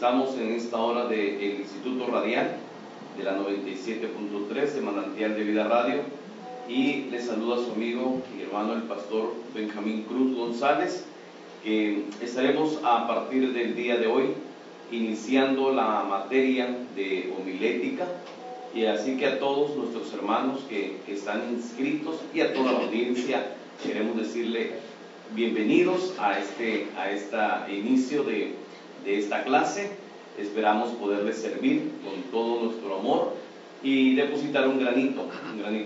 Estamos en esta hora del Instituto Radial de la 97.3 de Manantial de Vida Radio, y les saluda su amigo y hermano el pastor Benjamín Cruz González, que estaremos a partir del día de hoy iniciando la materia de homilética, y así que a todos nuestros hermanos que están inscritos y a toda la audiencia queremos decirle bienvenidos a este inicio de esta clase. Esperamos poderles servir con todo nuestro amor y depositar un granito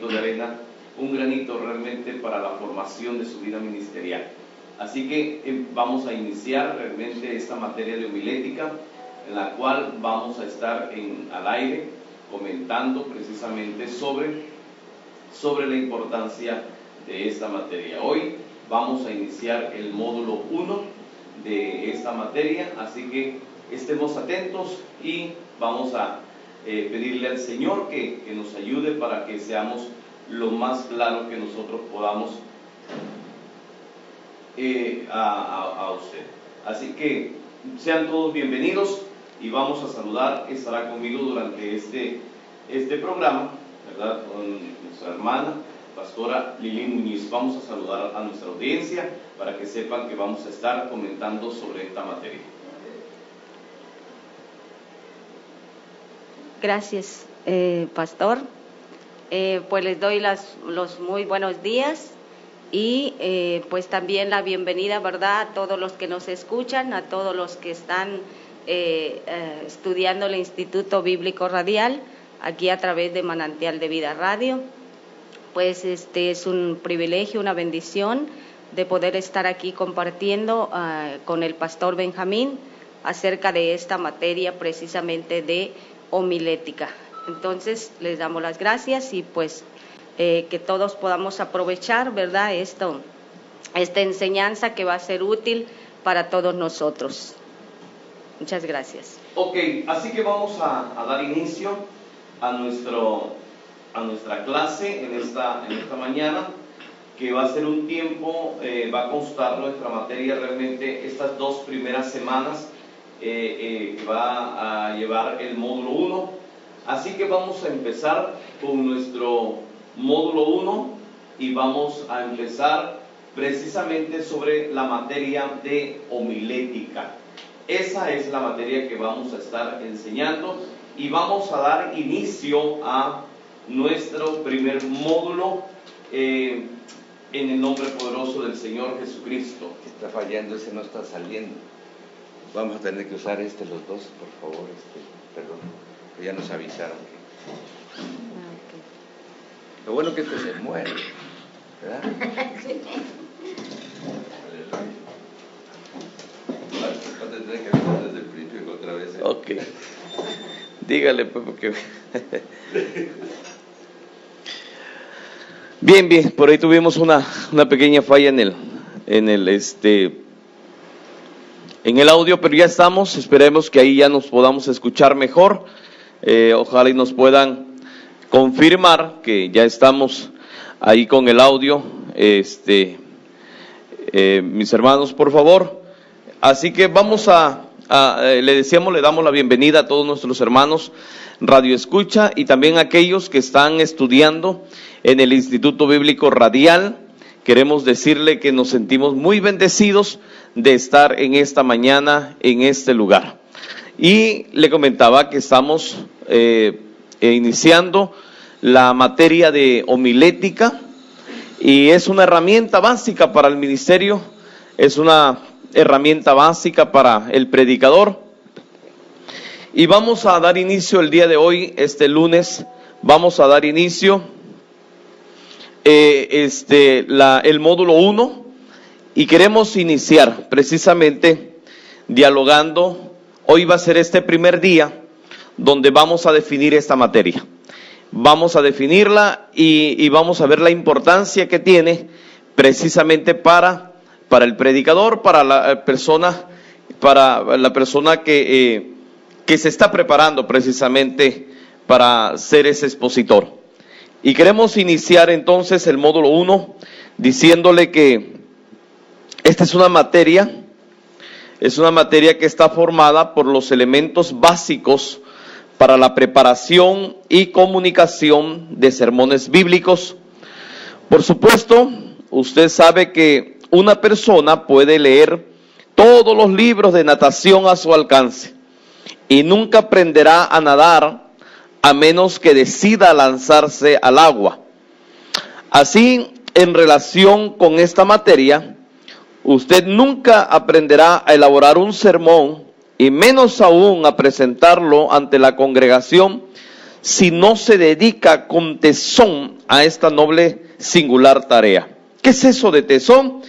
de arena, un granito realmente para la formación de su vida ministerial. Así que vamos a iniciar realmente esta materia de homilética, en la cual vamos a estar al aire comentando precisamente sobre la importancia de esta materia. Hoy vamos a iniciar el módulo 1 de esta materia, así que estemos atentos y vamos a pedirle al Señor que nos ayude para que seamos lo más claro que nosotros podamos a usted. Así que sean todos bienvenidos y vamos a saludar. Estará conmigo durante este programa, ¿verdad?, con nuestra hermana pastora Lili Muñiz. Vamos a saludar a nuestra audiencia para que sepan que vamos a estar comentando sobre esta materia. Gracias, pastor. Pues les doy los muy buenos días y pues también la bienvenida, ¿verdad?, a todos los que nos escuchan, a todos los que están estudiando el Instituto Bíblico Radial aquí a través de Manantial de Vida Radio. Pues es un privilegio, una bendición de poder estar aquí compartiendo con el pastor Benjamín acerca de esta materia precisamente de homilética. Entonces les damos las gracias y pues que todos podamos aprovechar, ¿verdad?, esta enseñanza que va a ser útil para todos nosotros. Muchas gracias. Ok, así que vamos a dar inicio a nuestra clase en esta mañana, que va a ser un tiempo, va a constar nuestra materia realmente estas 2 primeras semanas que va a llevar el módulo 1. Así que vamos a empezar con nuestro módulo 1 y vamos a empezar precisamente sobre la materia de homilética. Esa es la materia que vamos a estar enseñando y vamos a dar inicio a nuestro primer módulo en el nombre poderoso del Señor Jesucristo. Está fallando, ese no está saliendo. Vamos a tener que usar los dos, por favor, perdón, que ya nos avisaron que... Okay. Lo bueno que se muere, ¿verdad? Sí. Vas a tener que avisar desde el principio otra vez. Ok. Dígale, pues, porque... Bien, por ahí tuvimos una pequeña falla en el audio, pero ya estamos. Esperemos que ahí ya nos podamos escuchar mejor. Ojalá y nos puedan confirmar que ya estamos ahí con el audio. Mis hermanos, por favor. Así que vamos le damos la bienvenida a todos nuestros hermanos Radio Escucha y también a aquellos que están estudiando en el Instituto Bíblico Radial. Queremos decirle que nos sentimos muy bendecidos de estar en esta mañana en este lugar. Y le comentaba que estamos iniciando la materia de homilética, y es una herramienta básica para el ministerio, es una herramienta básica para el predicador. Y vamos a dar inicio el día de hoy, este lunes, vamos a dar inicio el módulo 1, y queremos iniciar precisamente dialogando. Hoy va a ser este primer día donde vamos a definir esta materia. Vamos a definirla y vamos a ver la importancia que tiene precisamente para el predicador, para la persona que se está preparando precisamente para ser ese expositor. Y queremos iniciar entonces el módulo 1 diciéndole que esta es una materia Es una materia que está formada por los elementos básicos para la preparación y comunicación de sermones bíblicos. Por supuesto, usted sabe que una persona puede leer todos los libros de natación a su alcance y nunca aprenderá a nadar a menos que decida lanzarse al agua. Así, en relación con esta materia, usted nunca aprenderá a elaborar un sermón y menos aún a presentarlo ante la congregación si no se dedica con tesón a esta noble singular tarea. ¿Qué es eso de tesón?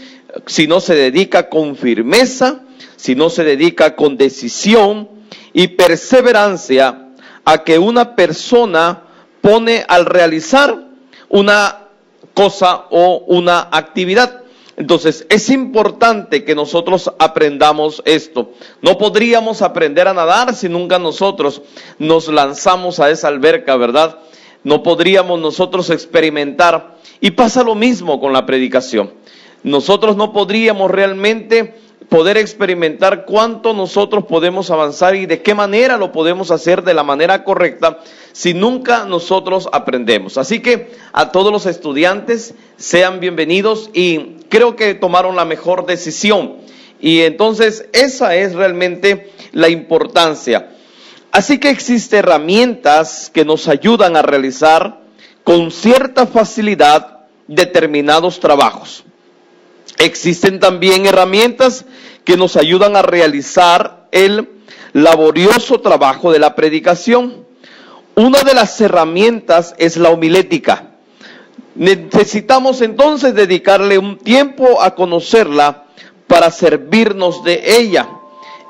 Si no se dedica con firmeza, si no se dedica con decisión y perseverancia a que una persona pone al realizar una cosa o una actividad. Entonces, es importante que nosotros aprendamos esto. No podríamos aprender a nadar si nunca nosotros nos lanzamos a esa alberca, ¿verdad? No podríamos nosotros experimentar. Y pasa lo mismo con la predicación. Nosotros no podríamos realmente poder experimentar cuánto nosotros podemos avanzar y de qué manera lo podemos hacer de la manera correcta si nunca nosotros aprendemos. Así que a todos los estudiantes sean bienvenidos y creo que tomaron la mejor decisión. Y entonces esa es realmente la importancia. Así que existen herramientas que nos ayudan a realizar con cierta facilidad determinados trabajos. Existen también herramientas que nos ayudan a realizar el laborioso trabajo de la predicación. Una de las herramientas es la homilética. Necesitamos entonces dedicarle un tiempo a conocerla para servirnos de ella.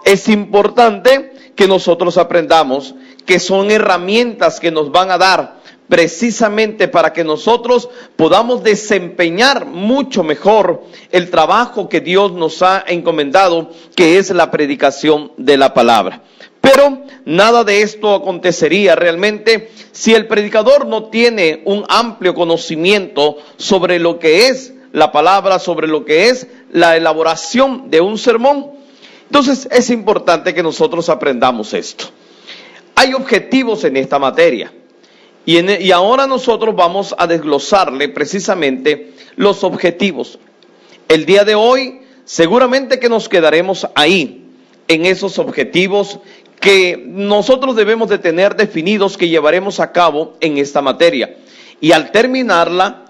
Es importante que nosotros aprendamos que son herramientas que nos van a dar precisamente para que nosotros podamos desempeñar mucho mejor el trabajo que Dios nos ha encomendado, que es la predicación de la palabra. Pero nada de esto acontecería realmente si el predicador no tiene un amplio conocimiento sobre lo que es la palabra, sobre lo que es la elaboración de un sermón. Entonces es importante que nosotros aprendamos esto. Hay objetivos en esta materia. Y ahora nosotros vamos a desglosarle precisamente los objetivos. El día de hoy seguramente que nos quedaremos ahí, en esos objetivos que nosotros debemos de tener definidos, que llevaremos a cabo en esta materia. Y al terminarla,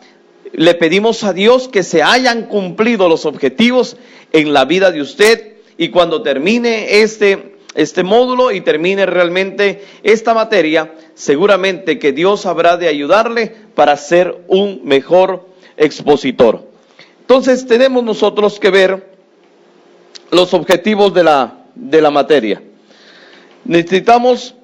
le pedimos a Dios que se hayan cumplido los objetivos en la vida de usted, y cuando termine este módulo y termine realmente esta materia, seguramente que Dios habrá de ayudarle para ser un mejor expositor. Entonces tenemos nosotros que ver los objetivos de la materia. Necesitamos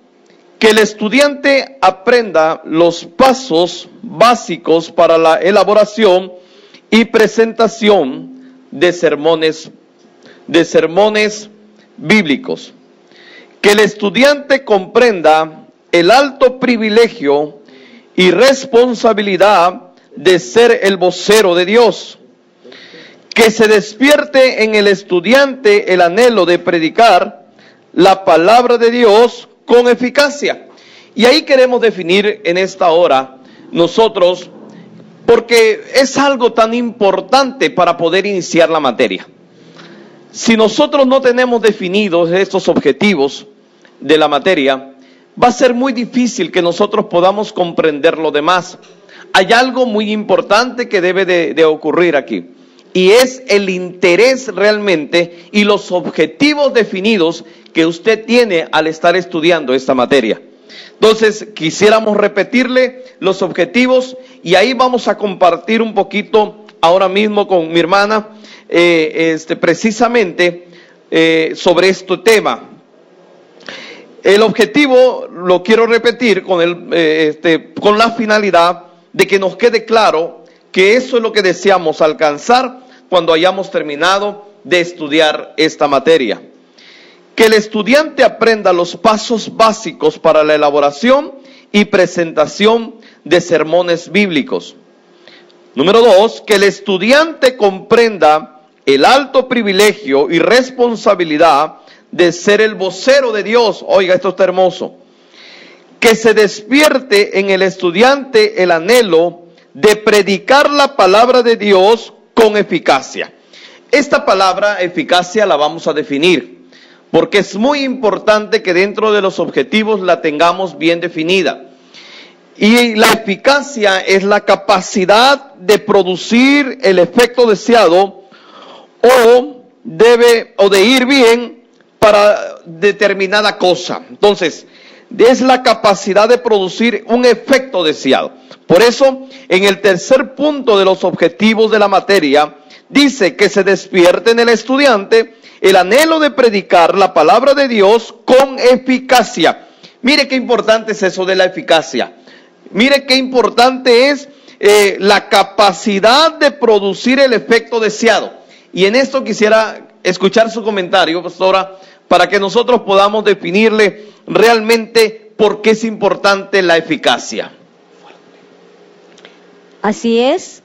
que el estudiante aprenda los pasos básicos para la elaboración y presentación de sermones bíblicos. Que el estudiante comprenda el alto privilegio y responsabilidad de ser el vocero de Dios. Que se despierte en el estudiante el anhelo de predicar la palabra de Dios con eficacia. Y ahí queremos definir en esta hora nosotros, porque es algo tan importante para poder iniciar la materia. Si nosotros no tenemos definidos estos objetivos de la materia, va a ser muy difícil que nosotros podamos comprender lo demás. Hay algo muy importante que debe de ocurrir aquí, y es el interés realmente y los objetivos definidos que usted tiene al estar estudiando esta materia. Entonces, quisiéramos repetirle los objetivos, y ahí vamos a compartir un poquito ahora mismo con mi hermana, precisamente sobre este tema. El objetivo lo quiero repetir con la finalidad de que nos quede claro que eso es lo que deseamos alcanzar cuando hayamos terminado de estudiar esta materia. Que el estudiante aprenda los pasos básicos para la elaboración y presentación de sermones bíblicos. Número 2, que el estudiante comprenda el alto privilegio y responsabilidad de ser el vocero de Dios. Oiga, esto está hermoso. Que se despierte en el estudiante el anhelo de predicar la palabra de Dios con eficacia. Esta palabra eficacia la vamos a definir, porque es muy importante que dentro de los objetivos la tengamos bien definida. Y la eficacia es la capacidad de producir el efecto deseado o de ir bien para determinada cosa. Entonces, es la capacidad de producir un efecto deseado. Por eso, en el tercer punto de los objetivos de la materia, dice que se despierte en el estudiante el anhelo de predicar la palabra de Dios con eficacia. Mire qué importante es eso de la eficacia. Mire qué importante es la capacidad de producir el efecto deseado. Y en esto quisiera escuchar su comentario, pastora, para que nosotros podamos definirle realmente por qué es importante la eficacia. Así es.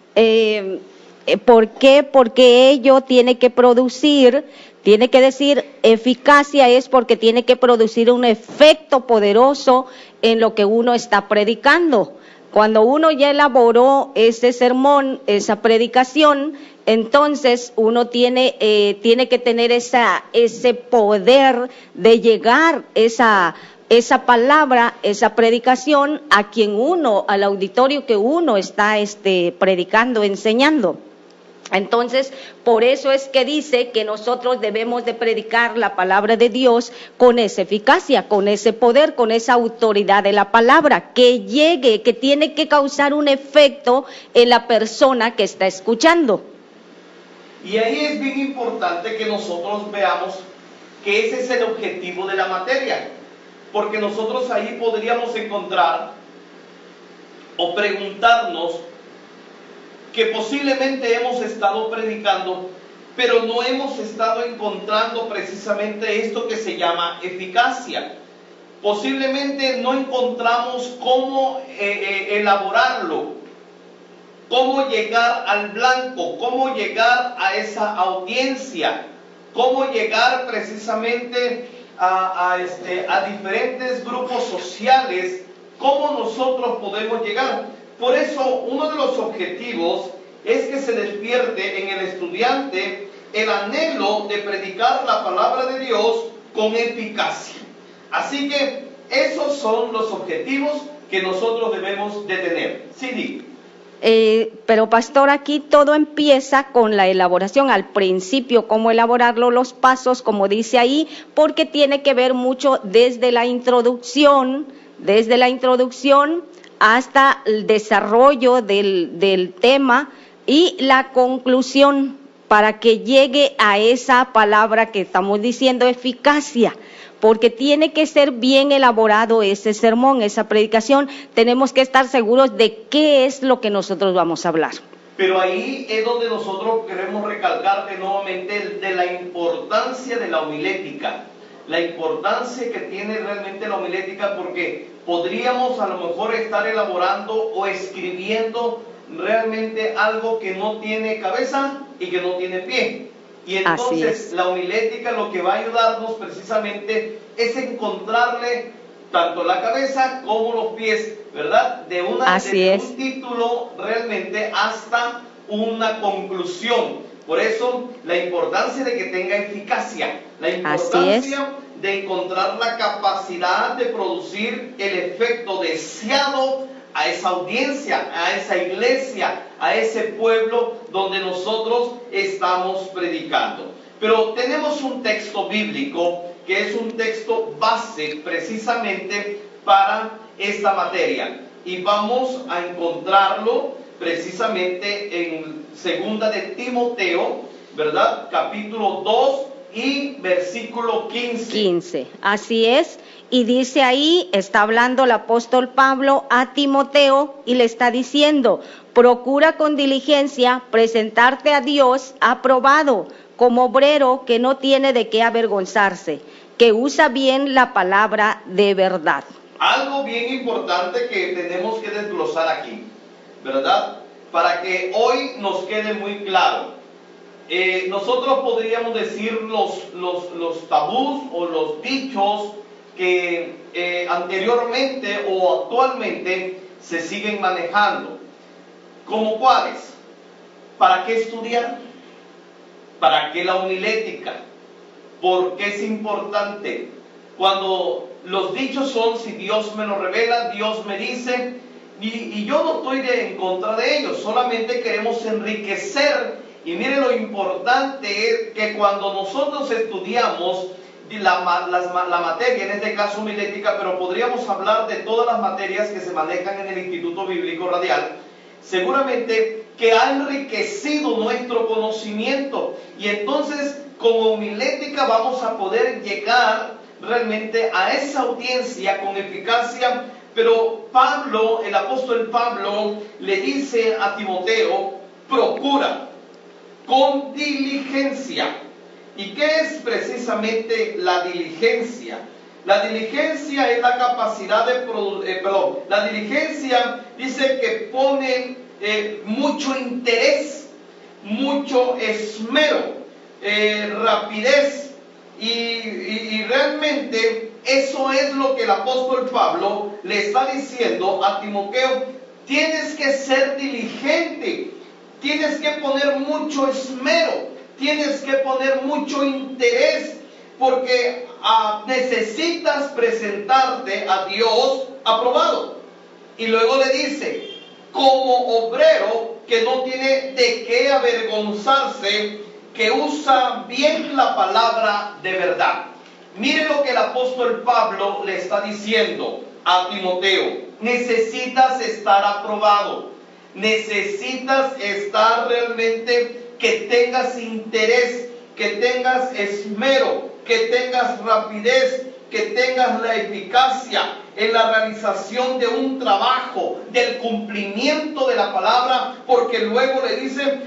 ¿Por qué? Porque ello tiene que producir, tiene que decir eficacia es porque tiene que producir un efecto poderoso en lo que uno está predicando. Cuando uno ya elaboró ese sermón, esa predicación, entonces uno tiene que tener ese poder de llegar esa palabra, esa predicación a quien uno, al auditorio que uno está predicando, enseñando. Entonces, por eso es que dice que nosotros debemos de predicar la palabra de Dios con esa eficacia, con ese poder, con esa autoridad de la palabra, que llegue, que tiene que causar un efecto en la persona que está escuchando. Y ahí es bien importante que nosotros veamos que ese es el objetivo de la materia, porque nosotros ahí podríamos encontrar o preguntarnos que posiblemente hemos estado predicando, pero no hemos estado encontrando precisamente esto que se llama eficacia. Posiblemente no encontramos cómo elaborarlo, cómo llegar al blanco, cómo llegar a esa audiencia, cómo llegar precisamente a diferentes grupos sociales, cómo nosotros podemos llegar. Por eso, uno de los objetivos es que se despierte en el estudiante el anhelo de predicar la palabra de Dios con eficacia. Así que esos son los objetivos que nosotros debemos de tener. Sí, pero pastor, aquí todo empieza con la elaboración, al principio, cómo elaborarlo, los pasos, como dice ahí, porque tiene que ver mucho desde la introducción hasta el desarrollo del tema y la conclusión para que llegue a esa palabra que estamos diciendo, eficacia, porque tiene que ser bien elaborado ese sermón, esa predicación. Tenemos que estar seguros de qué es lo que nosotros vamos a hablar. Pero ahí es donde nosotros queremos recalcar nuevamente de la importancia de la homilética, la importancia que tiene realmente la homilética, porque podríamos a lo mejor estar elaborando o escribiendo realmente algo que no tiene cabeza y que no tiene pie. Y entonces la homilética lo que va a ayudarnos precisamente es encontrarle tanto la cabeza como los pies, ¿verdad? Desde un título realmente hasta una conclusión. Por eso la importancia de que tenga eficacia, la importancia de encontrar la capacidad de producir el efecto deseado a esa audiencia, a esa iglesia, a ese pueblo donde nosotros estamos predicando. Pero tenemos un texto bíblico que es un texto base precisamente para esta materia, y vamos a encontrarlo precisamente en segunda de Timoteo, ¿verdad? Capítulo 2 y versículo 15. Así es. Y dice ahí, está hablando el apóstol Pablo a Timoteo y le está diciendo: procura con diligencia presentarte a Dios aprobado, como obrero que no tiene de qué avergonzarse, que usa bien la palabra de verdad. Algo bien importante que tenemos que desglosar aquí, ¿verdad? Para que hoy nos quede muy claro. nosotros podríamos decir los tabús o los dichos que anteriormente o actualmente se siguen manejando. ¿Como cuáles? ¿Para qué estudiar? ¿Para qué la homilética? ¿Por qué es importante? Cuando los dichos son, si Dios me lo revela, Dios me dice, y yo no estoy en contra de ellos, solamente queremos enriquecer. Y mire lo importante es que cuando nosotros estudiamos la materia, en este caso homilética, pero podríamos hablar de todas las materias que se manejan en el Instituto Bíblico Radial, seguramente que ha enriquecido nuestro conocimiento, y entonces con homilética vamos a poder llegar realmente a esa audiencia con eficacia. Pero Pablo, el apóstol Pablo, le dice a Timoteo: procura con diligencia. ¿Y qué es precisamente la diligencia? La diligencia es la capacidad de la diligencia dice que pone mucho interés, mucho esmero, rapidez, y realmente eso es lo que el apóstol Pablo le está diciendo a Timoteo: tienes que ser diligente, tienes que poner mucho esmero, tienes que poner mucho interés, porque necesitas presentarte a Dios aprobado. Y luego le dice: como obrero que no tiene de qué avergonzarse, que usa bien la palabra de verdad. Mire lo que el apóstol Pablo le está diciendo a Timoteo: necesitas estar aprobado, necesitas estar realmente, que tengas interés, que tengas esmero, que tengas rapidez, que tengas la eficacia en la realización de un trabajo, del cumplimiento de la palabra, porque luego le dice: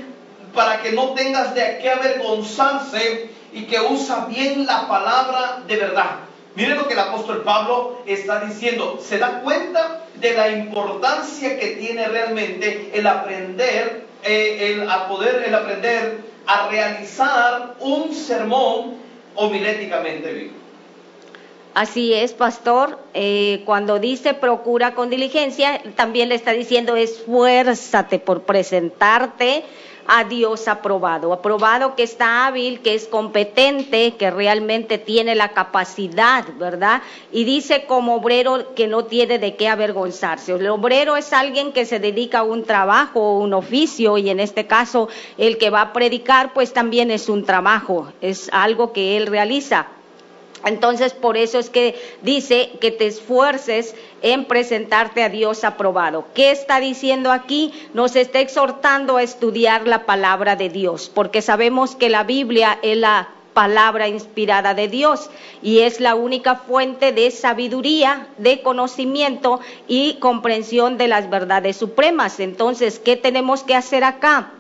para que no tengas de qué avergonzarse, y que usa bien la palabra de verdad. Miren lo que el apóstol Pablo está diciendo. ¿Se da cuenta de la importancia que tiene realmente el aprender, el aprender a realizar un sermón homiléticamente vivo? Así es, pastor. Cuando dice procura con diligencia, también le está diciendo: esfuérzate por presentarte a Dios aprobado. Aprobado, que está hábil, que es competente, que realmente tiene la capacidad, ¿verdad? Y dice: como obrero que no tiene de qué avergonzarse. El obrero es alguien que se dedica a un trabajo o un oficio, y en este caso el que va a predicar pues también es un trabajo, es algo que él realiza. Entonces, por eso es que dice que te esfuerces en presentarte a Dios aprobado. ¿Qué está diciendo aquí? Nos está exhortando a estudiar la palabra de Dios, porque sabemos que la Biblia es la palabra inspirada de Dios y es la única fuente de sabiduría, de conocimiento y comprensión de las verdades supremas. Entonces, ¿qué tenemos que hacer acá?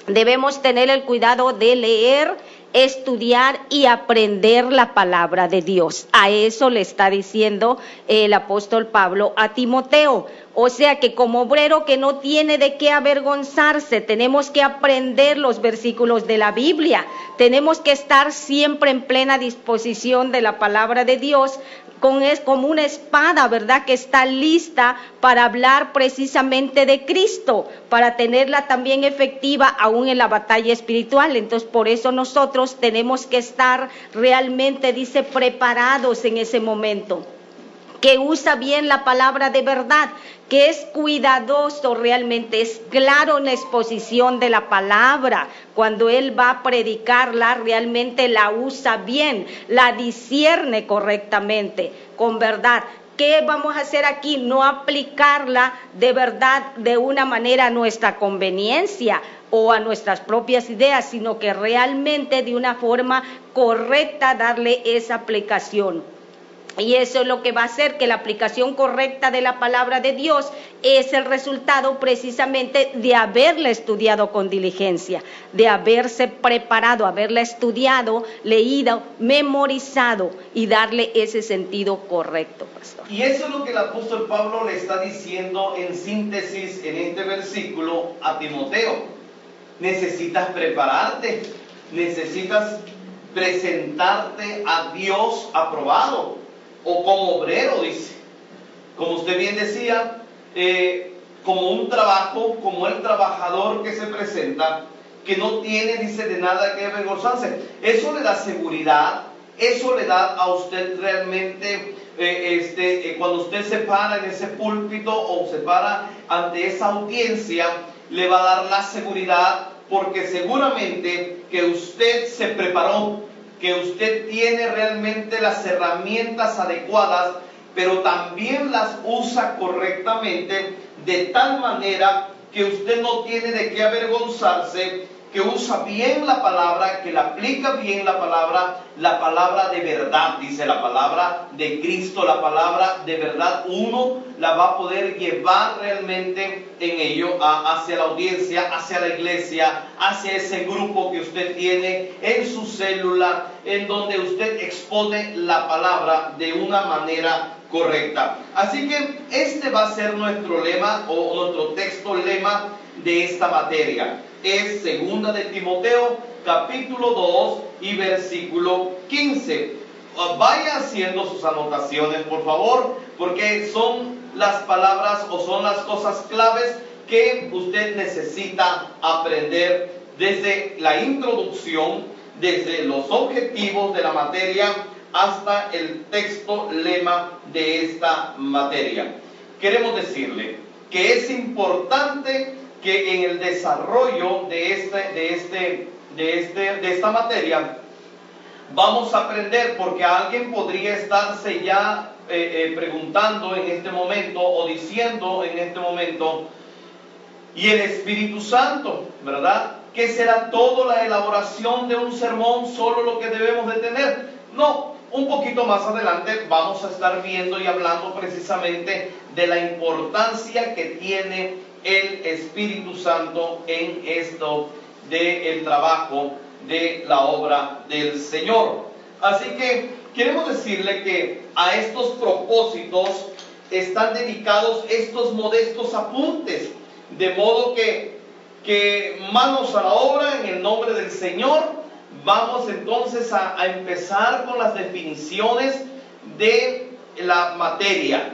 Debemos tener el cuidado de leer, estudiar y aprender la palabra de Dios. A eso le está diciendo el apóstol Pablo a Timoteo. O sea que como obrero que no tiene de qué avergonzarse, tenemos que aprender los versículos de la Biblia, tenemos que estar siempre en plena disposición de la palabra de Dios, como una espada, ¿verdad?, que está lista para hablar precisamente de Cristo, para tenerla también efectiva aún en la batalla espiritual. Entonces, por eso nosotros tenemos que estar realmente, dice, preparados en ese momento, que usa bien la palabra de verdad, que es cuidadoso realmente, es claro en la exposición de la palabra. Cuando él va a predicarla, realmente la usa bien, la discierne correctamente, con verdad. ¿Qué vamos a hacer aquí? No aplicarla de verdad de una manera a nuestra conveniencia o a nuestras propias ideas, sino que realmente de una forma correcta darle esa aplicación. Y eso es lo que va a hacer que la aplicación correcta de la palabra de Dios es el resultado precisamente de haberla estudiado con diligencia, de haberse preparado, haberla estudiado, leído, memorizado y darle ese sentido correcto, pastor. Y eso es lo que el apóstol Pablo le está diciendo en síntesis en este versículo a Timoteo. Necesitas prepararte, necesitas presentarte a Dios aprobado o como obrero, dice. Como usted bien decía, como un trabajo, como el trabajador que se presenta, que no tiene, dice, de nada que avergonzarse. Eso le da seguridad, eso le da a usted realmente, cuando usted se para en ese púlpito o se para ante esa audiencia, le va a dar la seguridad, porque seguramente que usted se preparó, que usted tiene realmente las herramientas adecuadas, pero también las usa correctamente, de tal manera que usted no tiene de qué avergonzarse, que usa bien la palabra, que la aplica bien la palabra de verdad, dice la palabra de Cristo, la palabra de verdad, uno la va a poder llevar realmente en ello hacia la audiencia, hacia la iglesia, hacia ese grupo que usted tiene en su célula, en donde usted expone la palabra de una manera correcta. Así que este va a ser nuestro lema o nuestro texto lema de esta materia. Es 2 de Timoteo, capítulo 2 y versículo 15. Vaya haciendo sus anotaciones, por favor, porque son las palabras o son las cosas claves que usted necesita aprender desde la introducción, desde los objetivos de la materia hasta el texto lema de esta materia. Queremos decirle que es importante que en el desarrollo de esta materia vamos a aprender, porque alguien podría estarse ya preguntando en este momento o diciendo en este momento: ¿y el Espíritu Santo, verdad? ¿Qué será toda la elaboración de un sermón, solo lo que debemos de tener? No, un poquito más adelante vamos a estar viendo y hablando precisamente de la importancia que tiene el Espíritu Santo en esto del trabajo de la obra del Señor. Así que queremos decirle que a estos propósitos están dedicados estos modestos apuntes, de modo que manos a la obra en el nombre del Señor. Vamos entonces a empezar con las definiciones de la materia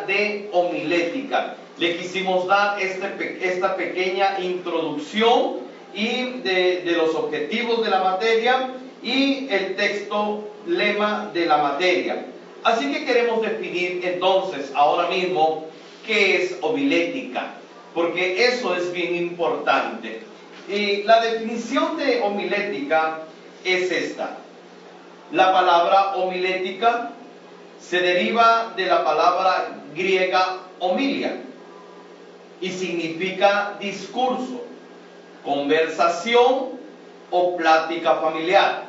de homilética. Le quisimos dar esta pequeña introducción y de los objetivos de la materia y el texto lema de la materia. Así que queremos definir entonces ahora mismo qué es homilética, porque eso es bien importante. Y la definición de homilética es esta. La palabra homilética se deriva de la palabra griega homilia y significa discurso, conversación o plática familiar.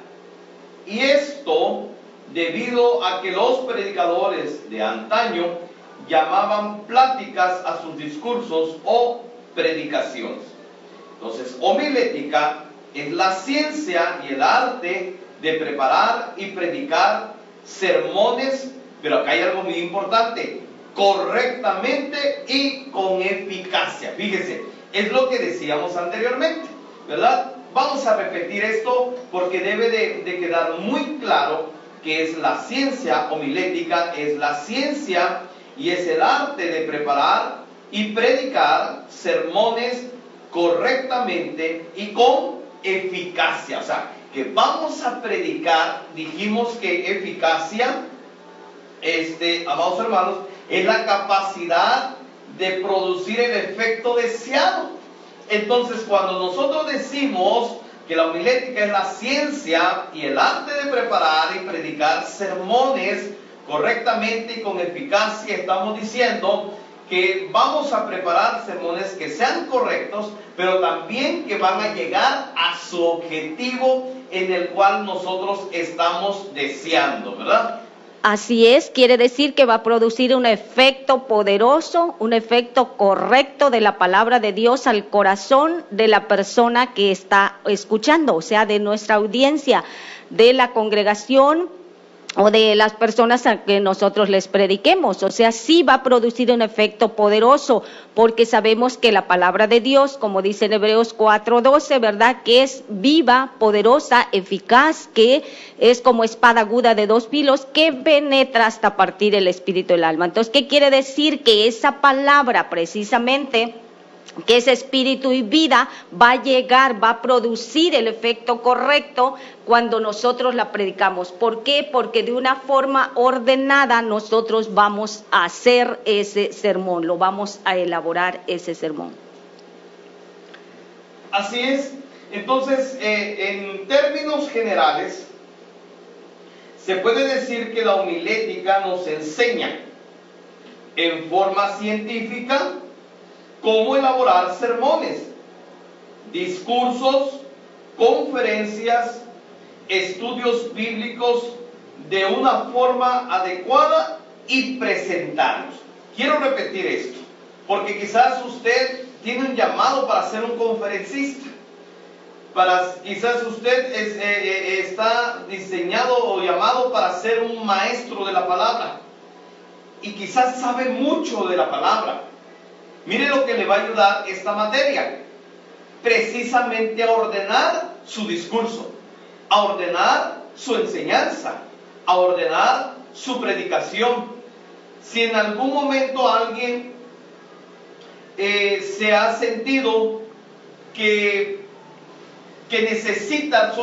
Y esto debido a que los predicadores de antaño llamaban pláticas a sus discursos o predicaciones. Entonces, homilética es la ciencia y el arte de preparar y predicar sermones, pero acá hay algo muy importante: correctamente y con eficacia. Fíjese, es lo que decíamos anteriormente, ¿verdad? Vamos a repetir esto porque debe de quedar muy claro que es la ciencia homilética, es la ciencia y es el arte de preparar y predicar sermones correctamente y con eficacia. O sea, que vamos a predicar, dijimos que eficacia, amados hermanos, es la capacidad de producir el efecto deseado. Entonces, cuando nosotros decimos que la homilética es la ciencia y el arte de preparar y predicar sermones correctamente y con eficacia, estamos diciendo que vamos a preparar sermones que sean correctos, pero también que van a llegar a su objetivo en el cual nosotros estamos deseando, ¿verdad? Así es, quiere decir que va a producir un efecto poderoso, un efecto correcto de la palabra de Dios al corazón de la persona que está escuchando, o sea, de nuestra audiencia, de la congregación o de las personas a que nosotros les prediquemos. O sea, sí va a producir un efecto poderoso, porque sabemos que la palabra de Dios, como dice en Hebreos 4:12, ¿verdad?, que es viva, poderosa, eficaz, que es como espada aguda de dos filos, que penetra hasta partir el espíritu y el alma. Entonces, ¿qué quiere decir? Que esa palabra precisamente, que ese espíritu y vida, va a llegar, va a producir el efecto correcto cuando nosotros la predicamos. ¿Por qué? Porque de una forma ordenada nosotros vamos a hacer ese sermón, lo vamos a elaborar ese sermón. Así es. Entonces, en términos generales, se puede decir que la homilética nos enseña en forma científica cómo elaborar sermones, discursos, conferencias, estudios bíblicos de una forma adecuada y presentarlos. Quiero repetir esto, porque quizás usted tiene un llamado para ser un conferencista, quizás usted está diseñado o llamado para ser un maestro de la palabra, y quizás sabe mucho de la palabra. Mire lo que le va a ayudar esta materia, precisamente a ordenar su discurso, a ordenar su enseñanza, a ordenar su predicación. Si en algún momento alguien se ha sentido que necesita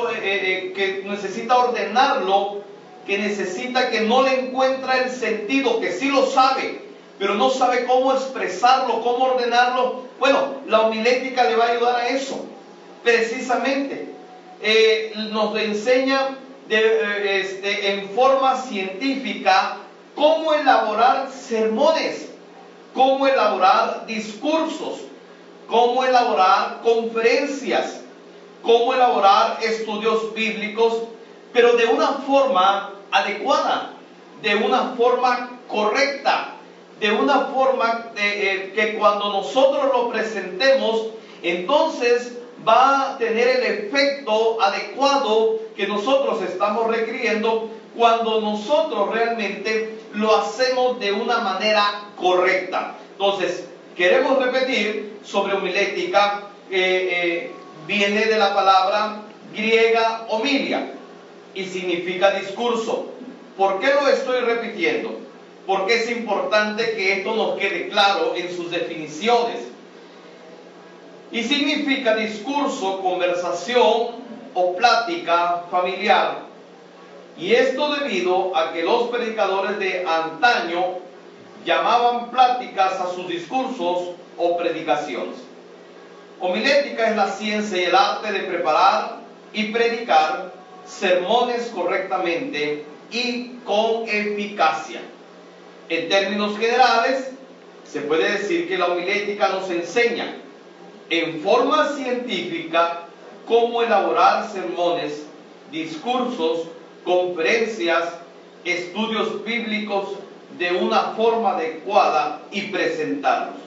ordenarlo, que no le encuentra el sentido, que sí lo sabe, pero no sabe cómo expresarlo, cómo ordenarlo, bueno, la homilética le va a ayudar a eso, precisamente. Nos enseña en forma científica cómo elaborar sermones, cómo elaborar discursos, cómo elaborar conferencias, cómo elaborar estudios bíblicos, pero de una forma adecuada, de una forma correcta, de una forma que cuando nosotros lo presentemos, entonces va a tener el efecto adecuado que nosotros estamos requiriendo cuando nosotros realmente lo hacemos de una manera correcta. Entonces, queremos repetir sobre homilética, viene de la palabra griega homilia y significa discurso. ¿Por qué lo estoy repitiendo? Porque es importante que esto nos quede claro en sus definiciones. Y significa discurso, conversación o plática familiar. Y esto debido a que los predicadores de antaño llamaban pláticas a sus discursos o predicaciones. Homilética es la ciencia y el arte de preparar y predicar sermones correctamente y con eficacia. En términos generales, se puede decir que la homilética nos enseña en forma científica cómo elaborar sermones, discursos, conferencias, estudios bíblicos de una forma adecuada y presentarlos.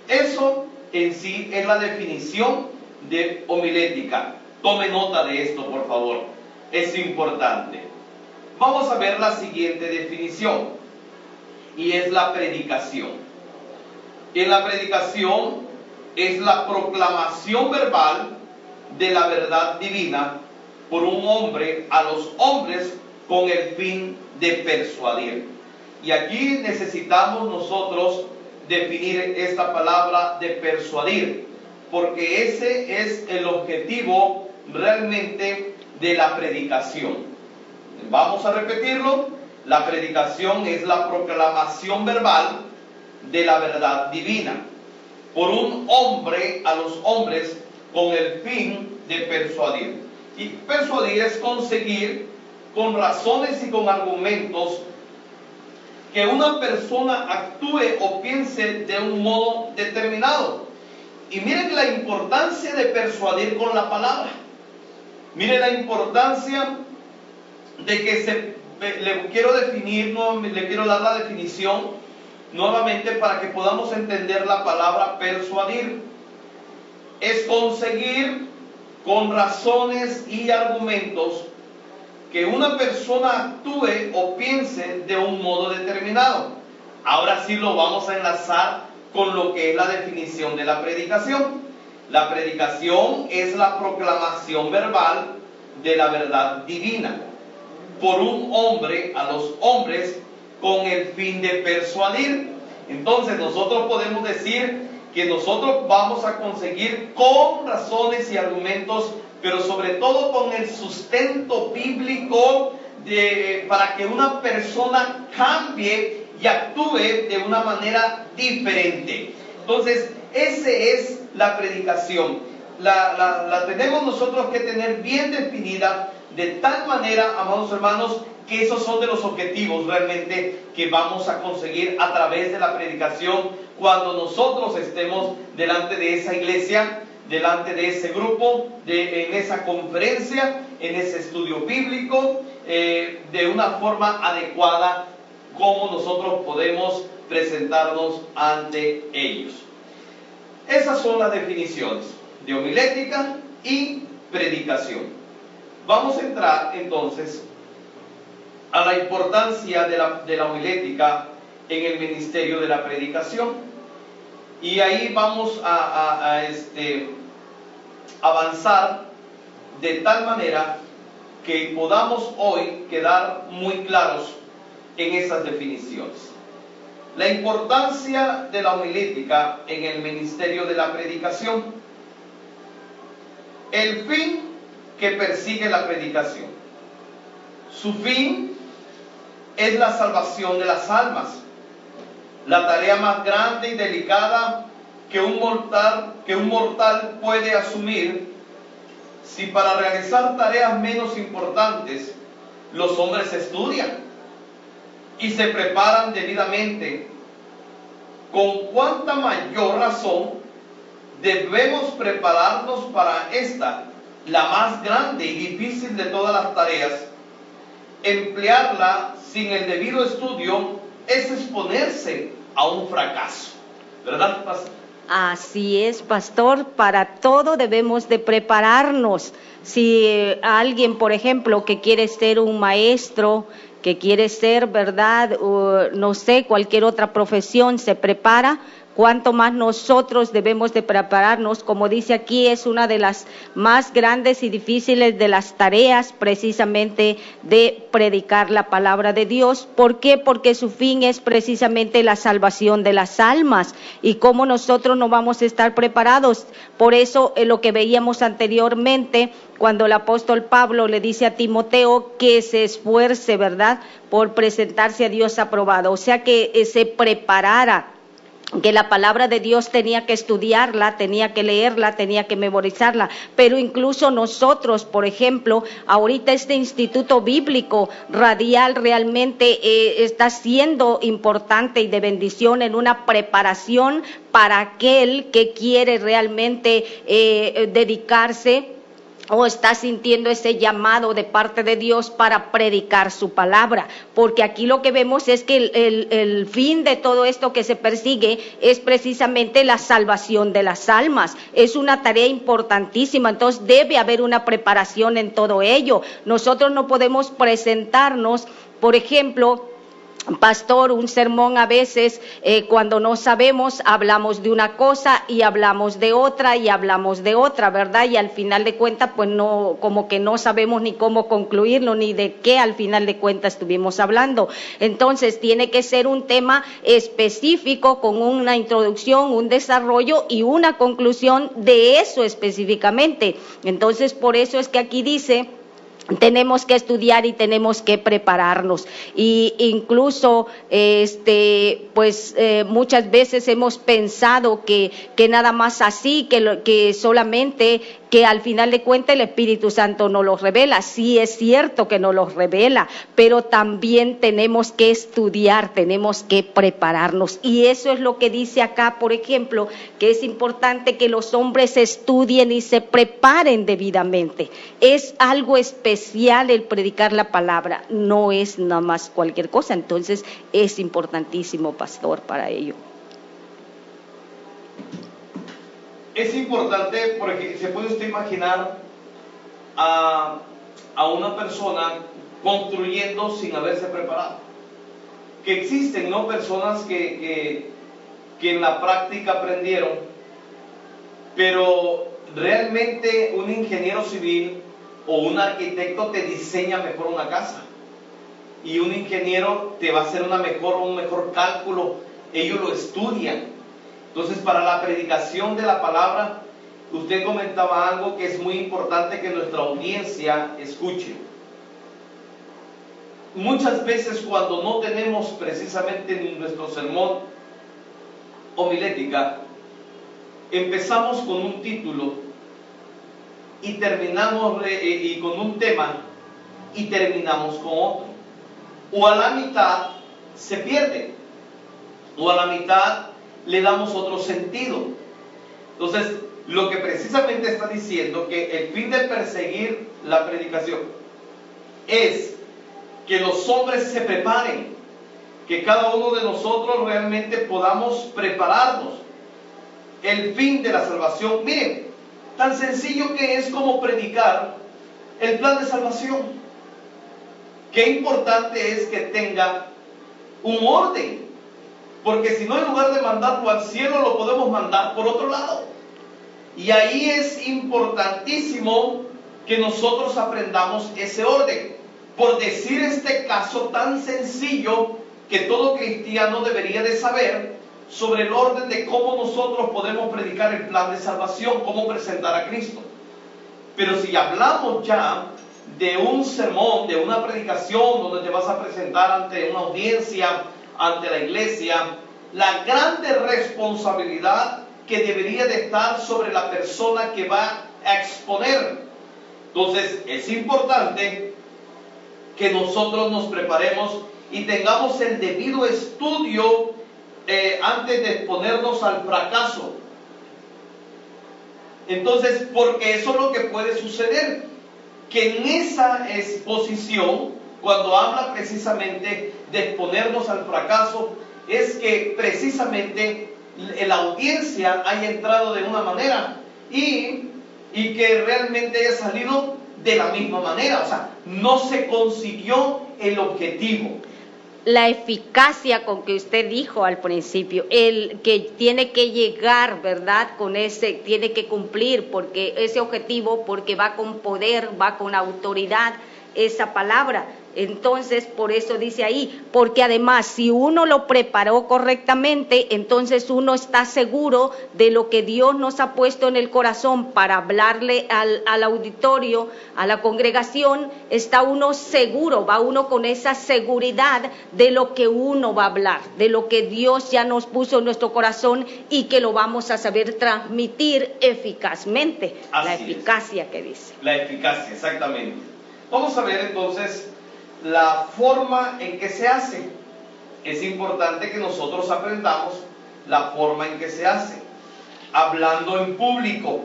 Eso en sí es la definición de homilética. Tome nota de esto, por favor. Es importante. Vamos a ver la siguiente definición, y es la predicación. En la predicación es la proclamación verbal de la verdad divina por un hombre a los hombres con el fin de persuadir. Y aquí necesitamos nosotros definir esta palabra de persuadir, porque ese es el objetivo realmente de la predicación. Vamos a repetirlo. La predicación es la proclamación verbal de la verdad divina por un hombre a los hombres con el fin de persuadir. Y persuadir es conseguir con razones y con argumentos que una persona actúe o piense de un modo determinado. Y miren la importancia de persuadir con la palabra. Miren la importancia de que le quiero definir, le quiero dar la definición nuevamente para que podamos entender la palabra persuadir. Es conseguir con razones y argumentos que una persona actúe o piense de un modo determinado. Ahora sí lo vamos a enlazar con lo que es la definición de la predicación. La predicación es la proclamación verbal de la verdad divina por un hombre a los hombres con el fin de persuadir. Entonces nosotros podemos decir que nosotros vamos a conseguir con razones y argumentos, pero sobre todo con el sustento bíblico para que una persona cambie y actúe de una manera diferente. Entonces, esa es la predicación. La tenemos nosotros que tener bien definida, de tal manera, amados hermanos, que esos son de los objetivos realmente que vamos a conseguir a través de la predicación cuando nosotros estemos delante de esa iglesia, delante de ese grupo, en esa conferencia, en ese estudio bíblico, de una forma adecuada, como nosotros podemos presentarnos ante ellos. Esas son las definiciones de homilética y predicación. Vamos a entrar entonces a la importancia de la homilética en el ministerio de la predicación, y ahí vamos a avanzar de tal manera que podamos hoy quedar muy claros en esas definiciones. La importancia de la homilética en el ministerio de la predicación. El fin que persigue la predicación. Su fin es la salvación de las almas, la tarea más grande y delicada que un mortal puede asumir. Si para realizar tareas menos importantes los hombres estudian y se preparan debidamente, con cuánta mayor razón debemos prepararnos para esta, la más grande y difícil de todas las tareas. Emplearla sin el debido estudio es exponerse a un fracaso, ¿verdad, pastor? Así es, pastor, para todo debemos de prepararnos. Si alguien, por ejemplo, que quiere ser un maestro, que quiere ser, ¿verdad?, o, no sé, cualquier otra profesión, se prepara, cuánto más nosotros debemos de prepararnos. Como dice aquí, es una de las más grandes y difíciles de las tareas, precisamente, de predicar la palabra de Dios. ¿Por qué? Porque su fin es precisamente la salvación de las almas. ¿Y cómo nosotros no vamos a estar preparados? Por eso, lo que veíamos anteriormente, cuando el apóstol Pablo le dice a Timoteo que se esfuerce, ¿verdad?, por presentarse a Dios aprobado. O sea, que se preparara, que la palabra de Dios tenía que estudiarla, tenía que leerla, tenía que memorizarla. Pero incluso nosotros, por ejemplo, ahorita este instituto bíblico radial realmente está siendo importante y de bendición en una preparación para aquel que quiere realmente dedicarse o está sintiendo ese llamado de parte de Dios para predicar su palabra, porque aquí lo que vemos es que el fin de todo esto que se persigue es precisamente la salvación de las almas. Es una tarea importantísima, entonces debe haber una preparación en todo ello. Nosotros no podemos presentarnos, por ejemplo, pastor, un sermón a veces, cuando no sabemos, hablamos de una cosa y hablamos de otra y hablamos de otra, ¿verdad? Y al final de cuentas, pues no, como que no sabemos ni cómo concluirlo, ni de qué al final de cuentas estuvimos hablando. Entonces, tiene que ser un tema específico, con una introducción, un desarrollo y una conclusión de eso específicamente. Entonces, por eso es que aquí dice: tenemos que estudiar y tenemos que prepararnos. Y incluso muchas veces hemos pensado que nada más así, que solamente, que al final de cuentas el Espíritu Santo nos los revela. Sí, es cierto que nos los revela, pero también tenemos que estudiar, tenemos que prepararnos. Y eso es lo que dice acá, por ejemplo, que es importante que los hombres estudien y se preparen debidamente. Es algo especial el predicar la palabra, no es nada más cualquier cosa. Entonces es importantísimo, pastor, para ello. Es importante porque se puede usted imaginar a una persona construyendo sin haberse preparado. Que existen, ¿no?, personas que en la práctica aprendieron, pero realmente un ingeniero civil o un arquitecto te diseña mejor una casa, y un ingeniero te va a hacer un mejor cálculo. Ellos lo estudian. Entonces, para la predicación de la palabra, usted comentaba algo que es muy importante que nuestra audiencia escuche. Muchas veces, cuando no tenemos precisamente en nuestro sermón homilética, empezamos con un título y terminamos y con un tema y terminamos con otro, o a la mitad se pierde, o a la mitad le damos otro sentido. Entonces, lo que precisamente está diciendo, que el fin de perseguir la predicación es que los hombres se preparen, que cada uno de nosotros realmente podamos prepararnos. El fin de la salvación, miren, tan sencillo que es como predicar el plan de salvación. Qué importante es que tenga un orden, porque si no, en lugar de mandarlo al cielo, lo podemos mandar por otro lado. Y ahí es importantísimo que nosotros aprendamos ese orden. Por decir este caso tan sencillo que todo cristiano debería de saber, sobre el orden de cómo nosotros podemos predicar el plan de salvación, cómo presentar a Cristo. Pero si hablamos ya de un sermón, de una predicación donde te vas a presentar ante una audiencia, ante la iglesia, la grande responsabilidad que debería de estar sobre la persona que va a exponer. Entonces, es importante que nosotros nos preparemos y tengamos el debido estudio antes de exponernos al fracaso. Entonces, porque eso es lo que puede suceder, que en esa exposición, cuando habla precisamente de exponernos al fracaso, es que precisamente la audiencia haya entrado de una manera y que realmente haya salido de la misma manera. O sea, no se consiguió el objetivo. La eficacia con que usted dijo al principio, el que tiene que llegar, ¿verdad?, con ese, tiene que cumplir, porque ese objetivo, porque va con poder, va con autoridad, esa palabra. Entonces, por eso dice ahí, porque además, si uno lo preparó correctamente, entonces uno está seguro de lo que Dios nos ha puesto en el corazón para hablarle al auditorio, a la congregación. Está uno seguro, va uno con esa seguridad de lo que uno va a hablar, de lo que Dios ya nos puso en nuestro corazón y que lo vamos a saber transmitir eficazmente. Así la eficacia que dice. La eficacia, exactamente. Vamos a ver entonces la forma en que se hace. Es importante que nosotros aprendamos la forma en que se hace. Hablando en público.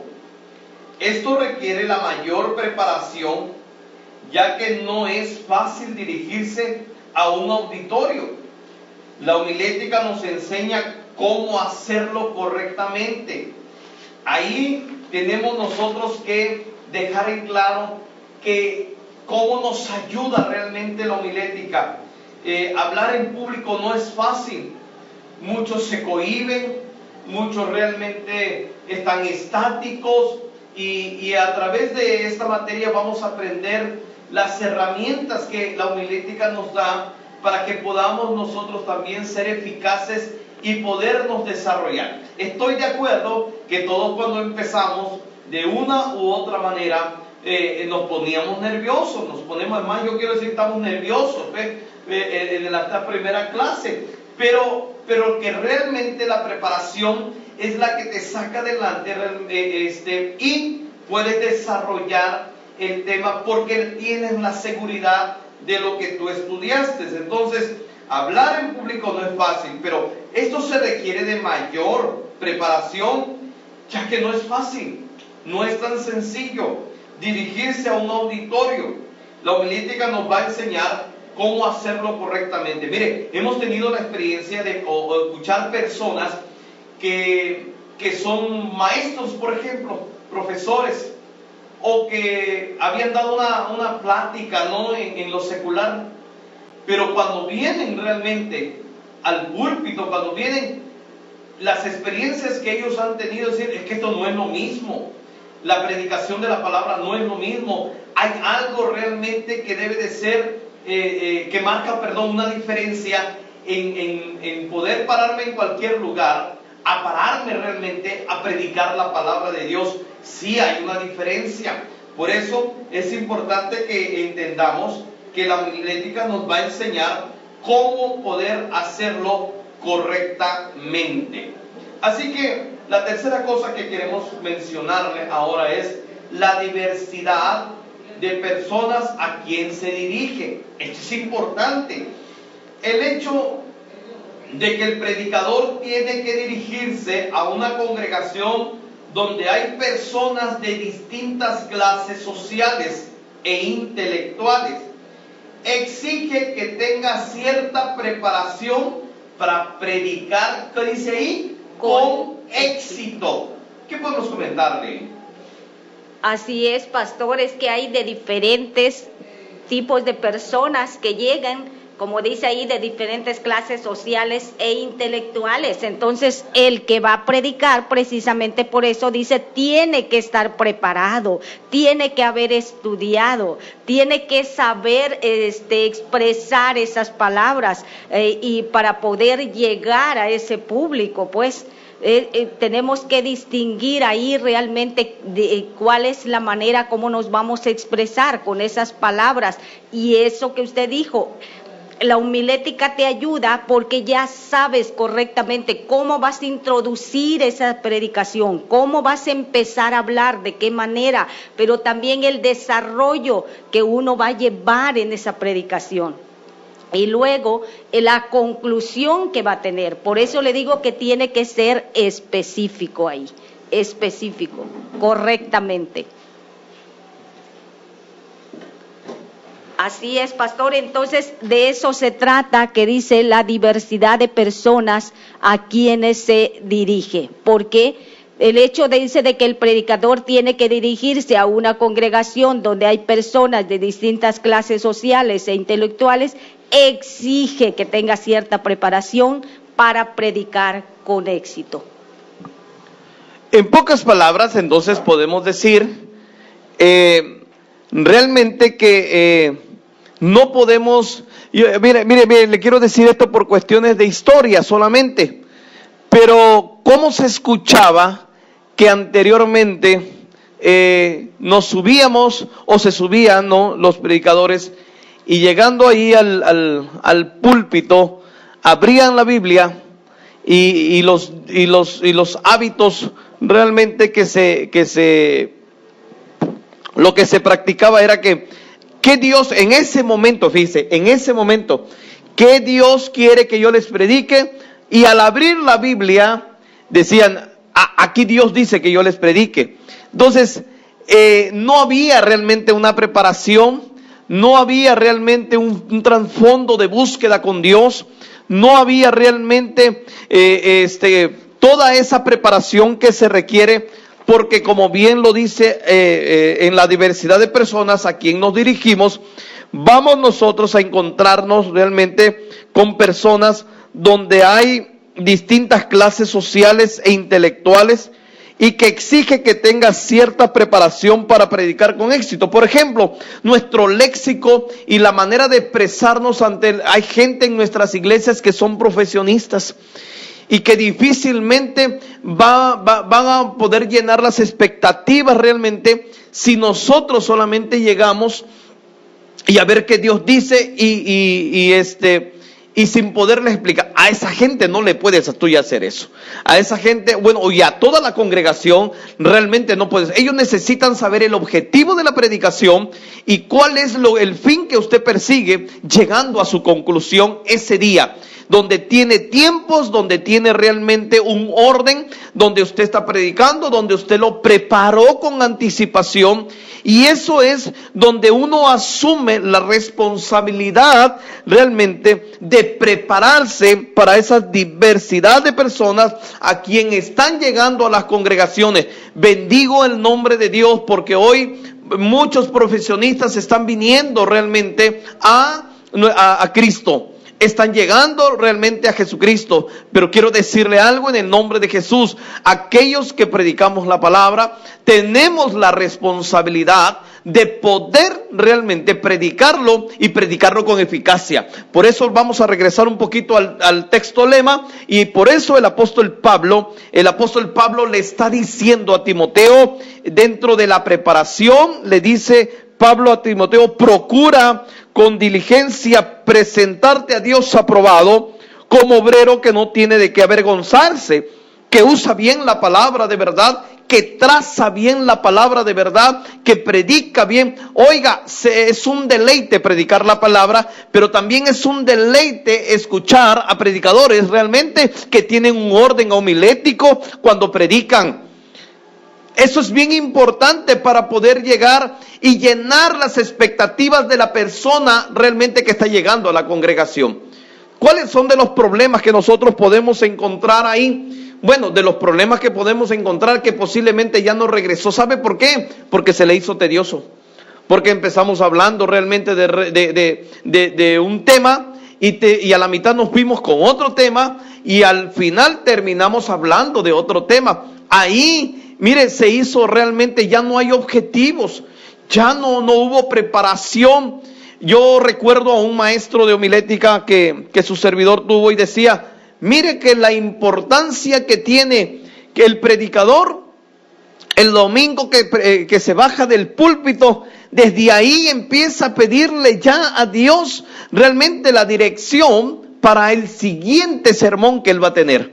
Esto requiere la mayor preparación, ya que no es fácil dirigirse a un auditorio. La homilética nos enseña cómo hacerlo correctamente. Ahí tenemos nosotros que dejar en claro que cómo nos ayuda realmente la homilética. Hablar en público no es fácil. Muchos se cohíben, muchos realmente están estáticos, y a través de esta materia vamos a aprender las herramientas que la homilética nos da para que podamos nosotros también ser eficaces y podernos desarrollar. Estoy de acuerdo que todos, cuando empezamos de una u otra manera, nos poníamos nerviosos, nos ponemos, además yo quiero decir que estamos nerviosos en la primera clase, pero que realmente la preparación es la que te saca adelante y puedes desarrollar el tema porque tienes la seguridad de lo que tú estudiaste. Entonces, hablar en público no es fácil, pero esto se requiere de mayor preparación, ya que no es fácil, no es tan sencillo dirigirse a un auditorio. La homilética nos va a enseñar cómo hacerlo correctamente. Mire, hemos tenido la experiencia de escuchar personas que son maestros, por ejemplo, profesores, o que habían dado una plática, ¿no?, en lo secular. Pero cuando vienen realmente al púlpito, cuando vienen las experiencias que ellos han tenido, es decir, es que esto no es lo mismo. La predicación de la palabra no es lo mismo. Hay algo realmente que debe de ser, que marca, una diferencia en poder pararme en cualquier lugar, a pararme realmente a predicar la palabra de Dios. Sí hay una diferencia. Por eso es importante que entendamos que la homilética nos va a enseñar cómo poder hacerlo correctamente. Así que la tercera cosa que queremos mencionarle ahora es la diversidad de personas a quien se dirige. Esto es importante. El hecho de que el predicador tiene que dirigirse a una congregación donde hay personas de distintas clases sociales e intelectuales exige que tenga cierta preparación para predicar, ¿qué dice ahí? Con éxito. ¿Qué podemos comentarle? Así es, pastor, es que hay de diferentes tipos de personas que llegan, como dice ahí, de diferentes clases sociales e intelectuales. Entonces, el que va a predicar, precisamente por eso dice, tiene que estar preparado, tiene que haber estudiado, tiene que saber expresar esas palabras y para poder llegar a ese público, pues. Tenemos que distinguir ahí realmente cuál es la manera como nos vamos a expresar con esas palabras. Y eso que usted dijo, la homilética te ayuda porque ya sabes correctamente cómo vas a introducir esa predicación, cómo vas a empezar a hablar, de qué manera, pero también el desarrollo que uno va a llevar en esa predicación. Y luego la conclusión que va a tener. Por eso le digo que tiene que ser específico ahí, específico, correctamente. Así es, pastor. Entonces, de eso se trata, que dice la diversidad de personas a quienes se dirige. Porque el hecho dice de que el predicador tiene que dirigirse a una congregación donde hay personas de distintas clases sociales e intelectuales, exige que tenga cierta preparación para predicar con éxito. En pocas palabras, entonces, podemos decir realmente que no podemos, mire, le quiero decir esto por cuestiones de historia solamente, pero cómo se escuchaba que anteriormente nos subíamos o se subían, ¿no?, los predicadores, y llegando ahí al púlpito, abrían la Biblia y los hábitos realmente lo que se practicaba era que Dios en ese momento, fíjese, en ese momento, ¿qué Dios quiere que yo les predique? Y al abrir la Biblia decían, aquí Dios dice que yo les predique. Entonces, no había realmente una preparación, no había realmente un trasfondo de búsqueda con Dios, no había realmente toda esa preparación que se requiere, porque como bien lo dice en la diversidad de personas a quien nos dirigimos, vamos nosotros a encontrarnos realmente con personas donde hay distintas clases sociales e intelectuales y que exige que tenga cierta preparación para predicar con éxito. Por ejemplo, nuestro léxico y la manera de expresarnos hay gente en nuestras iglesias que son profesionistas y que difícilmente van a poder llenar las expectativas realmente si nosotros solamente llegamos y a ver qué Dios dice y sin poderles explicar. A esa gente no le puedes tú ya hacer eso. A esa gente, bueno, y a toda la congregación realmente no puedes. Ellos necesitan saber el objetivo de la predicación y cuál es el fin que usted persigue llegando a su conclusión ese día. Donde tiene tiempos, donde tiene realmente un orden, donde usted está predicando, donde usted lo preparó con anticipación. Y eso es donde uno asume la responsabilidad realmente de prepararse para esa diversidad de personas a quien están llegando a las congregaciones. Bendigo el nombre de Dios porque hoy muchos profesionistas están viniendo realmente a Cristo. Están llegando realmente a Jesucristo, pero quiero decirle algo en el nombre de Jesús. Aquellos que predicamos la palabra, tenemos la responsabilidad de poder realmente predicarlo y predicarlo con eficacia. Por eso vamos a regresar un poquito al texto lema, y por eso el apóstol Pablo le está diciendo a Timoteo, dentro de la preparación, le dice Pablo a Timoteo: procura con diligencia presentarte a Dios aprobado, como obrero que no tiene de qué avergonzarse, que usa bien la palabra de verdad, que traza bien la palabra de verdad, que predica bien. Oiga, es un deleite predicar la palabra, pero también es un deleite escuchar a predicadores realmente que tienen un orden homilético cuando predican. Eso es bien importante para poder llegar y llenar las expectativas de la persona realmente que está llegando a la congregación. ¿Cuáles son de los problemas que nosotros podemos encontrar ahí? Bueno, de los problemas que podemos encontrar, que posiblemente ya no regresó. ¿Sabe por qué? Porque se le hizo tedioso. Porque empezamos hablando realmente de un tema y a la mitad nos fuimos con otro tema y al final terminamos hablando de otro tema. Ahí, mire, se hizo realmente, ya no hay objetivos, ya no hubo preparación. Yo recuerdo a un maestro de homilética que su servidor tuvo y decía: mire que la importancia que tiene que el predicador, el domingo que se baja del púlpito, desde ahí empieza a pedirle ya a Dios realmente la dirección para el siguiente sermón que él va a tener.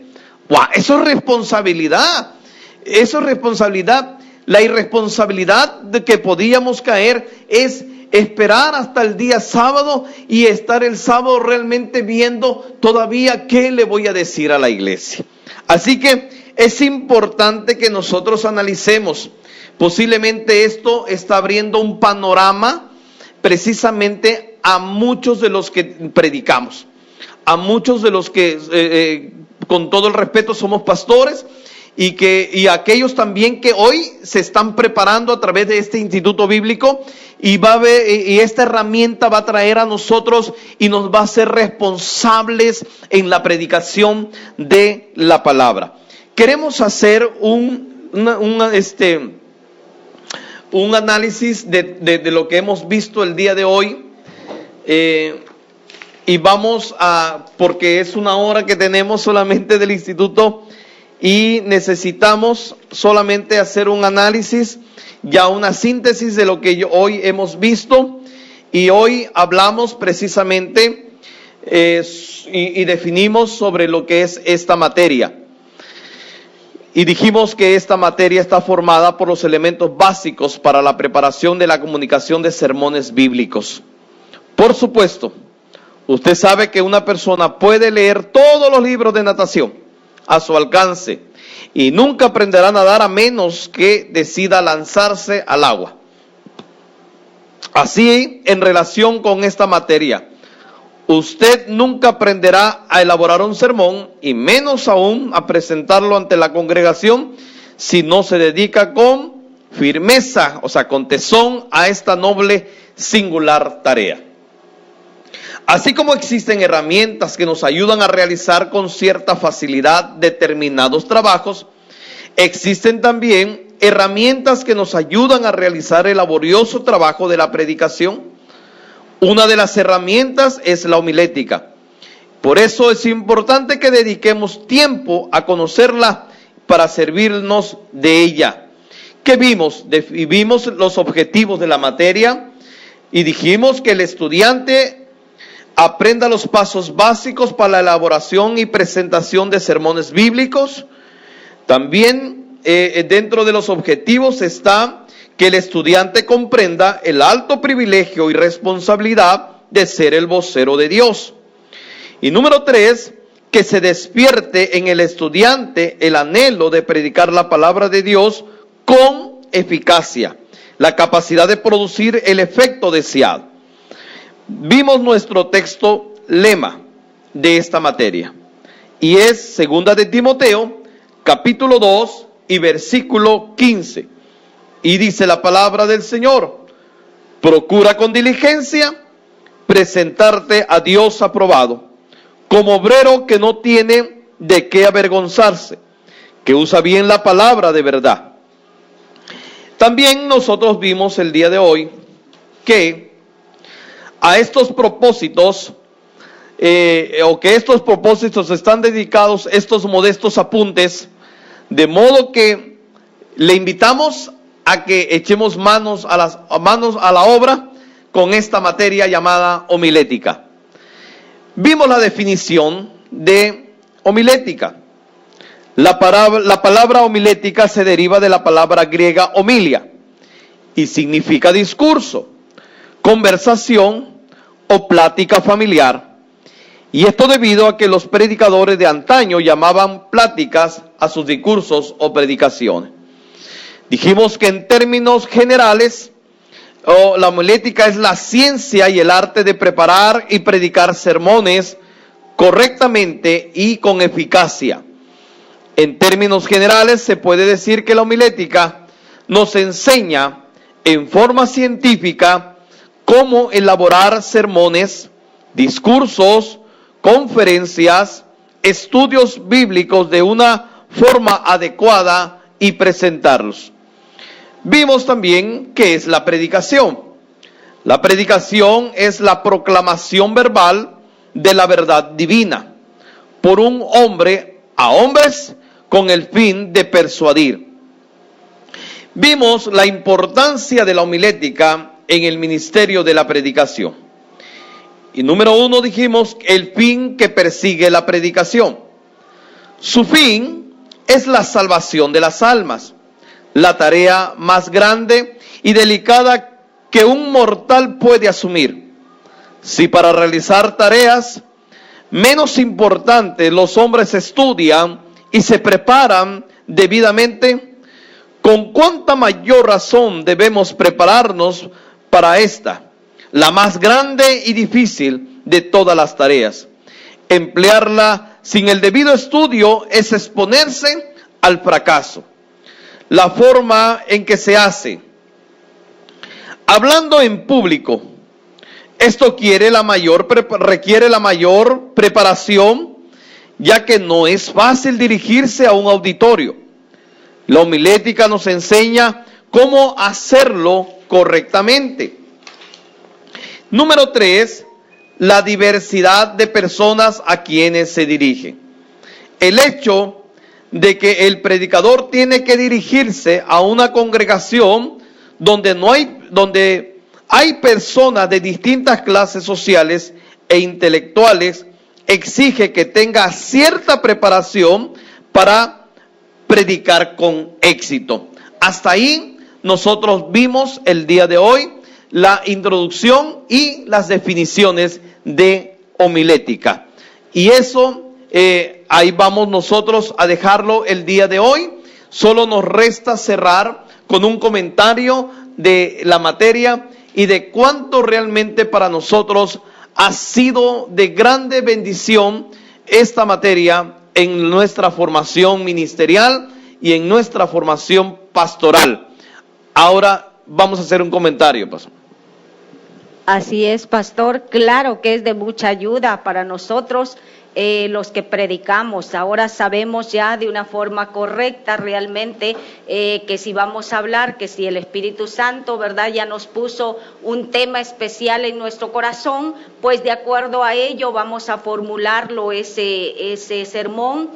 ¡Wow! Eso es responsabilidad. Eso es responsabilidad. La irresponsabilidad de que podíamos caer es esperar hasta el día sábado y estar el sábado realmente viendo todavía qué le voy a decir a la iglesia. Así que es importante que nosotros analicemos. Posiblemente esto está abriendo un panorama precisamente a muchos de los que predicamos, a muchos de los que con todo el respeto somos pastores, y aquellos también que hoy se están preparando a través de este instituto bíblico, y esta herramienta va a traer a nosotros y nos va a hacer responsables en la predicación de la palabra. Queremos hacer un análisis de lo que hemos visto el día de hoy, y vamos porque es una hora que tenemos solamente del instituto y necesitamos solamente hacer un análisis, ya una síntesis de lo que hoy hemos visto. Y hoy hablamos precisamente y definimos sobre lo que es esta materia. Y dijimos que esta materia está formada por los elementos básicos para la preparación de la comunicación de sermones bíblicos. Por supuesto, usted sabe que una persona puede leer todos los libros de natación a su alcance y nunca aprenderá a nadar a menos que decida lanzarse al agua. Así, en relación con esta materia, usted nunca aprenderá a elaborar un sermón y menos aún a presentarlo ante la congregación si no se dedica con firmeza, o sea, con tesón a esta noble singular tarea. Así como existen herramientas que nos ayudan a realizar con cierta facilidad determinados trabajos, existen también herramientas que nos ayudan a realizar el laborioso trabajo de la predicación. Una de las herramientas es la homilética. Por eso es importante que dediquemos tiempo a conocerla para servirnos de ella. ¿Qué vimos? Vimos los objetivos de la materia y dijimos que el estudiante aprenda los pasos básicos para la elaboración y presentación de sermones bíblicos. También dentro de los objetivos está que el estudiante comprenda el alto privilegio y responsabilidad de ser el vocero de Dios. Y número 3, que se despierte en el estudiante el anhelo de predicar la palabra de Dios con eficacia, la capacidad de producir el efecto deseado. Vimos nuestro texto lema de esta materia y es 2 de Timoteo, capítulo 2 y versículo 15. Y dice la palabra del Señor: procura con diligencia presentarte a Dios aprobado, como obrero que no tiene de qué avergonzarse, que usa bien la palabra de verdad. También nosotros vimos el día de hoy que a estos propósitos, o que estos propósitos están dedicados, estos modestos apuntes, de modo que le invitamos a que echemos manos a la obra con esta materia llamada homilética. Vimos la definición de homilética. La palabra homilética se deriva de la palabra griega homilia y significa discurso, conversación o plática familiar. Y esto debido a que los predicadores de antaño llamaban pláticas a sus discursos o predicaciones. Dijimos que en términos generales, la homilética es la ciencia y el arte de preparar y predicar sermones correctamente y con eficacia. En términos generales, se puede decir que la homilética nos enseña en forma científica cómo elaborar sermones, discursos, conferencias, estudios bíblicos de una forma adecuada y presentarlos. Vimos también qué es la predicación. La predicación es la proclamación verbal de la verdad divina por un hombre a hombres con el fin de persuadir. Vimos la importancia de la homilética en el ministerio de la predicación. Y número 1 dijimos el fin que persigue la predicación. Su fin es la salvación de las almas, la tarea más grande y delicada que un mortal puede asumir. Si para realizar tareas menos importantes los hombres estudian y se preparan debidamente, ¿con cuánta mayor razón debemos prepararnos para esta, la más grande y difícil de todas las tareas? Emplearla sin el debido estudio es exponerse al fracaso. La forma en que se hace: hablando en público. Esto requiere la mayor preparación, ya que no es fácil dirigirse a un auditorio. La homilética nos enseña cómo hacerlo correctamente. Número 3, la diversidad de personas a quienes se dirige. El hecho de que el predicador tiene que dirigirse a una congregación donde hay personas de distintas clases sociales e intelectuales exige que tenga cierta preparación para predicar con éxito. Hasta ahí nosotros vimos el día de hoy la introducción y las definiciones de homilética. Y eso ahí vamos nosotros a dejarlo el día de hoy. Solo nos resta cerrar con un comentario de la materia y de cuánto realmente para nosotros ha sido de grande bendición esta materia en nuestra formación ministerial y en nuestra formación pastoral. Ahora vamos a hacer un comentario, pastor. Así es, pastor. Claro que es de mucha ayuda para nosotros, los que predicamos. Ahora sabemos ya de una forma correcta realmente que si vamos a hablar, que si el Espíritu Santo, ¿verdad?, ya nos puso un tema especial en nuestro corazón, pues de acuerdo a ello vamos a formularlo ese sermón,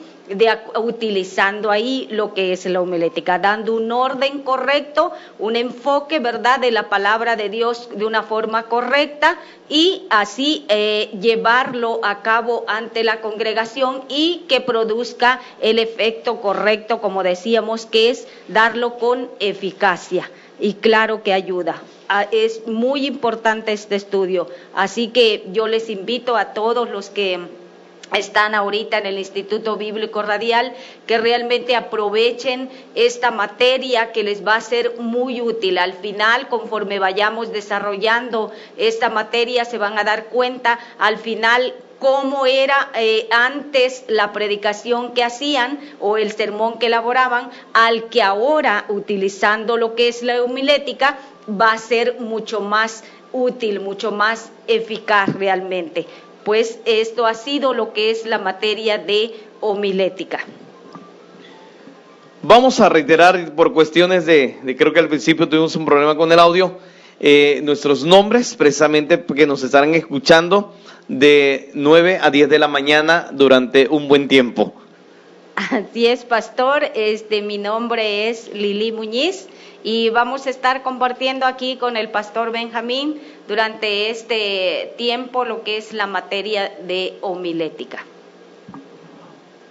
utilizando ahí lo que es la homilética, dando un orden correcto, un enfoque, ¿verdad?, de la palabra de Dios de una forma correcta y así llevarlo a cabo ante la congregación y que produzca el efecto correcto, como decíamos, que es darlo con eficacia. Y claro que ayuda. Es muy importante este estudio, así que yo les invito a todos los que están ahorita en el Instituto Bíblico Radial, que realmente aprovechen esta materia que les va a ser muy útil. Al final, conforme vayamos desarrollando esta materia, se van a dar cuenta al final cómo era antes la predicación que hacían o el sermón que elaboraban, al que ahora, utilizando lo que es la homilética, va a ser mucho más útil, mucho más eficaz realmente. Pues esto ha sido lo que es la materia de homilética. Vamos a reiterar por cuestiones de creo que al principio tuvimos un problema con el audio, nuestros nombres, precisamente porque nos estarán escuchando de 9 a 10 de la mañana durante un buen tiempo. Así es, pastor. Mi nombre es Lili Muñiz y vamos a estar compartiendo aquí con el pastor Benjamín durante este tiempo lo que es la materia de homilética.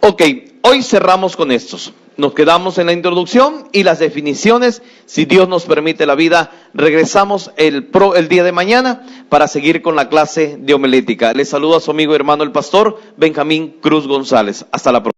Ok, hoy cerramos con estos. Nos quedamos en la introducción y las definiciones. Si Dios nos permite la vida, regresamos el día de mañana para seguir con la clase de homilética. Les saluda a su amigo y hermano el pastor Benjamín Cruz González. Hasta la próxima.